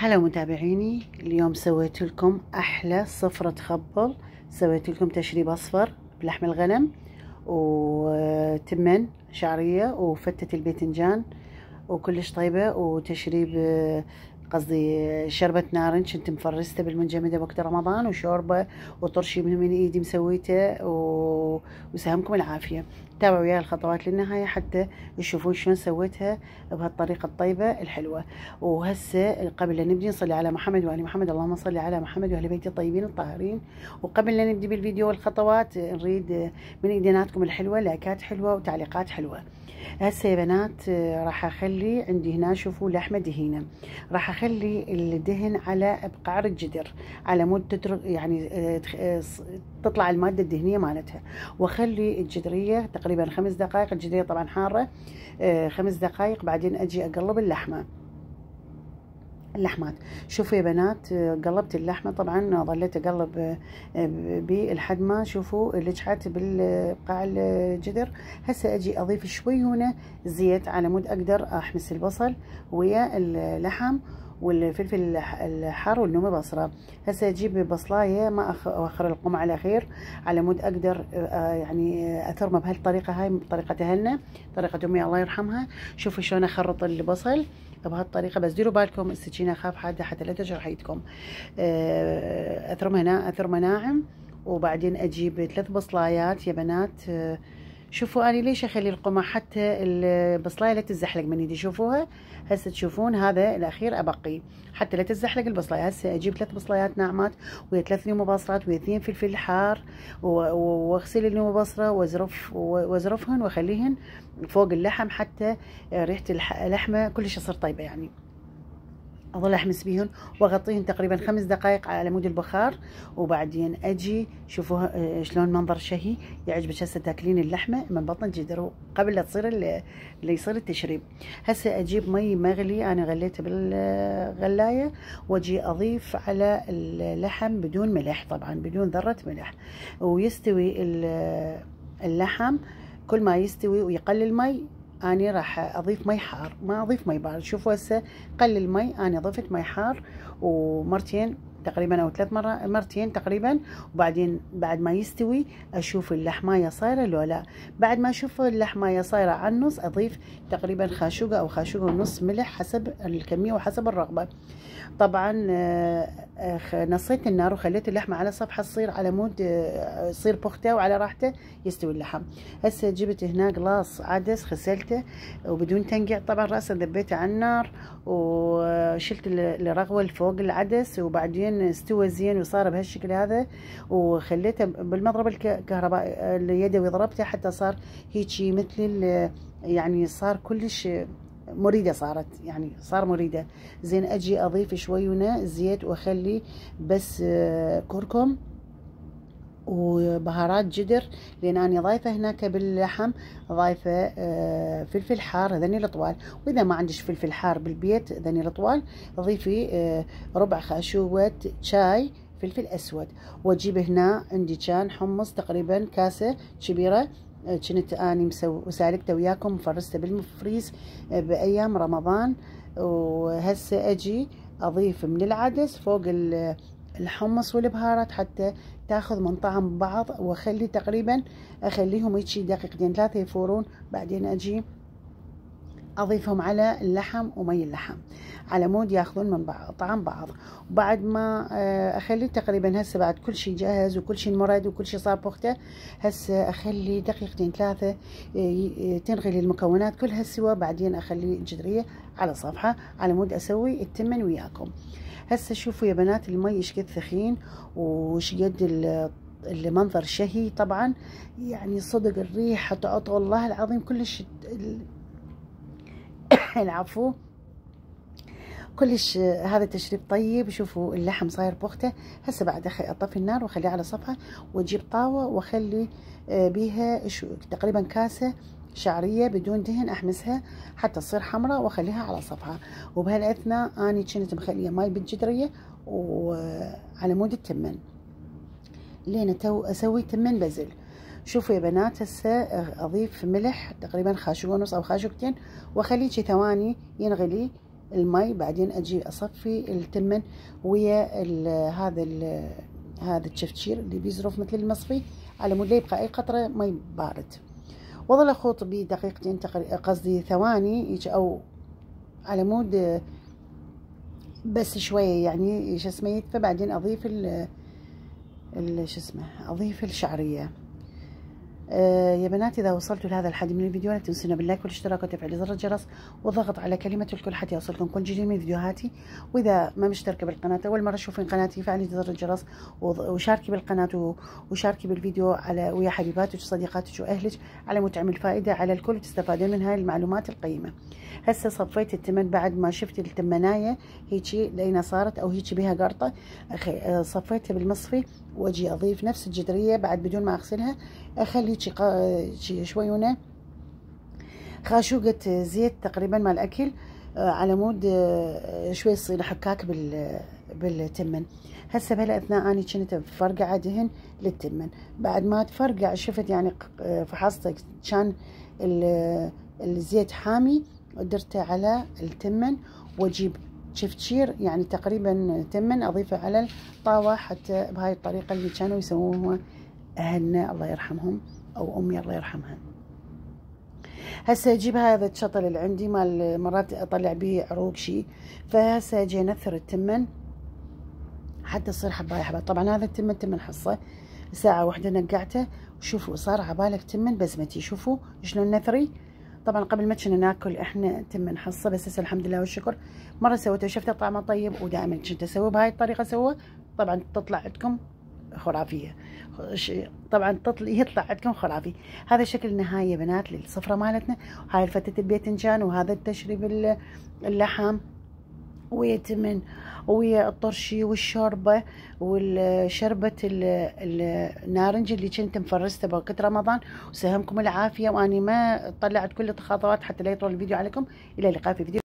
هلا متابعيني، اليوم سويت لكم احلى صفرة خبل. سويت لكم تشريب اصفر بلحم الغنم وتمن شعرية وفتة الباذنجان وكلش طيبة، وتشريب قصدي شربة نارنج كنت مفرسته بالمنجمدة وقت رمضان، وشوربة وطرشي من ايدي مسويته وسهمكم العافية. تابعوا وياي الخطوات للنهاية حتى تشوفون شلون سويتها بهالطريقة الطيبة الحلوة. وهسه قبل لا نبدي نصلي على محمد وآل محمد، اللهم صل على محمد وآل بيته الطيبين الطاهرين. وقبل لا نبدي بالفيديو والخطوات نريد من ايديناتكم الحلوة لايكات حلوة وتعليقات حلوة. هسه يا بنات راح اخلي عندي هنا، شوفوا لحمه دهينه، راح اخلي الدهن على بقعر الجدر على مود تترك يعني تطلع الماده الدهنيه مالتها، واخلي الجدريه تقريبا 5 دقائق. الجدريه طبعا حاره 5 دقائق، بعدين اجي اقلب اللحمات. شوفوا يا بنات قلبت اللحمه، طبعا ظليت اقلب لحد ما شوفوا لجحت بالقاع الجدر. هسه اجي اضيف شوي هنا زيت على مود اقدر احمس البصل ويا اللحم والفلفل الحار والنومي بصره. هسه اجيب بصلايه ما اخر القمع الاخير على مود اقدر يعني اثرمه بهالطريقه. هاي بطريقه هنا، طريقه امي الله يرحمها. شوفوا شلون اخرط البصل بهالطريقه، بس ديروا بالكم السكينه خاف حاده حتى لا تجرح ايدكم. اثرمه ناعم، وبعدين اجيب 3 بصلايات يا بنات. شوفوا اني ليش اخلي القمع حتى البصلايه لا تتزحلق من ايدي، شوفوها هسه تشوفون هذا الاخير ابقيه حتى لا تتزحلق البصلايه. هسه اجيب 3 بصلايات ناعمات ويا 3 نوم بصرات ويا 2 فلفل حار، واغسل النوم بصره وازرفهن واخليهن فوق اللحم حتى ريحه اللحمه كلش تصير طيبه. يعني اظل احمس بيهن واغطيهن تقريبا 5 دقائق على مود البخار، وبعدين اجي شوفوا شلون منظر شهي يعجبك. هسه تاكلين اللحمه من بطن الجدر قبل لا تصير اللي يصير التشريب. هسه اجيب مي مغلي انا غليته بالغلايه، واجي اضيف على اللحم بدون ملح، طبعا بدون ذره ملح، ويستوي اللحم. كل ما يستوي ويقل المي اني راح اضيف مي حار، ما اضيف مي بارد. شوفوا هسه قل المي، اني ضفت مي حار ومرتين تقريبا او 3 مرتين تقريبا. وبعدين بعد ما يستوي اشوف اللحمايه صايره لو لا. بعد ما اشوف اللحمايه صايره على النص اضيف تقريبا خاشوقه او خاشوقه ونص ملح حسب الكميه وحسب الرغبه. طبعا نصيت النار وخليت اللحمه على صفحه تصير على مود تصير بوخته وعلى راحته يستوي اللحم. هسه جبت هنا قلاص عدس غسلته وبدون تنقيع، طبعا راسا ذبيته على النار وشلت الرغوه اللي فوق العدس، وبعدين استوى زين وصار بهالشكل هذا. وخليته بالمضرب الكهرباء اليدوي ضربته حتى صار هيجي مثل يعني صار كلش مريدة، صارت يعني صار مريدة زين. اجي اضيف شوي هنا زيت واخلي بس كركم وبهارات جدر، لان اني ضايفه هناك باللحم ضايفه فلفل حار هذني الطوال. واذا ما عندش فلفل حار بالبيت هذني الطوال ضيفي ربع خاشوقة شاي فلفل اسود. واجيب هنا عندي كان حمص تقريبا كاسه كبيره، كنت اني مسالكته وياكم مفرسته بالفريز بايام رمضان. وهسه اجي اضيف من العدس فوق الحمص والبهارات حتى تاخذ من طعم بعض، واخلي تقريبا اخليهم هيجي دقيقتين 3 يفورون. بعدين اجي اضيفهم على اللحم ومي اللحم على مود ياخذون من بعض طعم بعض. وبعد ما اخلي تقريبا هسه بعد كل شيء جاهز وكل شيء مرد وكل شيء صار بوقته، هسه اخلي دقيقتين 3 تنغلي المكونات كلها سوا. بعدين اخلي الجدريه على صفحه على مود اسوي التمن وياكم. هسه شوفوا يا بنات المي ايش قد ثخين وش قد المنظر شهي. طبعا يعني صدق الريحه تعطي والله العظيم كلش العفو كلش هذا تشريب طيب. شوفوا اللحم صاير بوقته. هسه بعد اطفي النار واخليه على صفحه، واجيب طاوه واخلي بيها تقريبا كاسه شعريه بدون دهن احمسها حتى تصير حمراء واخليها على صفحه. وبهالاثناء اني كنت مخليه ماي بالجدريه وعلى مود التمن لين اسوي تمن بزل. شوفوا يا بنات هسه اضيف ملح تقريبا خاشوقة ونص او خاشوقتين واخليه شي ثواني ينغلي المي، بعدين اجي اصفي التمن ويا هذا الشفتشير اللي بيزرف مثل المصفي، على مود لا يبقى اي قطره مي بارد. واظل اخوط بدقيقتين قصدي ثواني او على مود بس شويه يعني شو اسمه يدفى. بعدين اضيف شو اسمه اضيف الشعريه. يا بنات اذا وصلتوا لهذا الحد من الفيديو لا تنسونا باللايك والاشتراك وتفعيل زر الجرس والضغط على كلمه الكل حتى يوصلكم كل جديد من فيديوهاتي. واذا ما مشتركه بالقناه اول مره تشوفين قناتي فعلي زر الجرس وشاركي بالقناه وشاركي بالفيديو على ويا حبيباتك وصديقاتك واهلك على مود تعمل فائده على الكل وتستفادين من هاي المعلومات القيمه. هسه صفيت التمن بعد ما شفت التمنايه هيجي لينا صارت او هيجي بها قرطه، صفيتها بالمصفي واجي اضيف نفس الجدريه بعد بدون ما اغسلها، اخلي شويونه خاشوقة زيت تقريبا مع الاكل على مود شوي تصير حكاك بالتمن. هسه بهالاثناء اني كنت بفرقع دهن للتمن، بعد ما تفرقع شفت يعني فحصت كان الزيت حامي ودرته على التمن، واجيب شفتشير يعني تقريبا تمن اضيفه على الطاوه حتى بهاي الطريقه اللي كانوا يسووها اهلنا الله يرحمهم او امي الله يرحمها. هسه اجيب هذا الشطل اللي عندي مال مرات اطلع به عروق شي، فهسه اجي انثر التمن حتى تصير حبايه حبايه. طبعا هذا التمن تمن حصه ساعه واحده نقعته وشوفوا صار عبالك تمن بزمتي. شوفوا شلون نثري. طبعا قبل ما كنا ناكل احنا تمن حصه، بس هسه الحمد لله والشكر مره سويته وشفته طعمه طيب، ودائما كنت اسوي بهاي الطريقه اسويه. طبعا تطلع عندكم خرافيه، طبعا يطلع عندكم خرافي. هذا الشكل النهائي يا بنات للسفره مالتنا. هاي الفتة الباذنجان وهذا التشريب اللحم ويا تمن ويا الطرشي والشوربه والشربة النارنج اللي كنت مفرسته بوقت رمضان. وسهمكم العافيه، واني ما طلعت كل الخطوات حتى لا يطول الفيديو عليكم. الى اللقاء في فيديو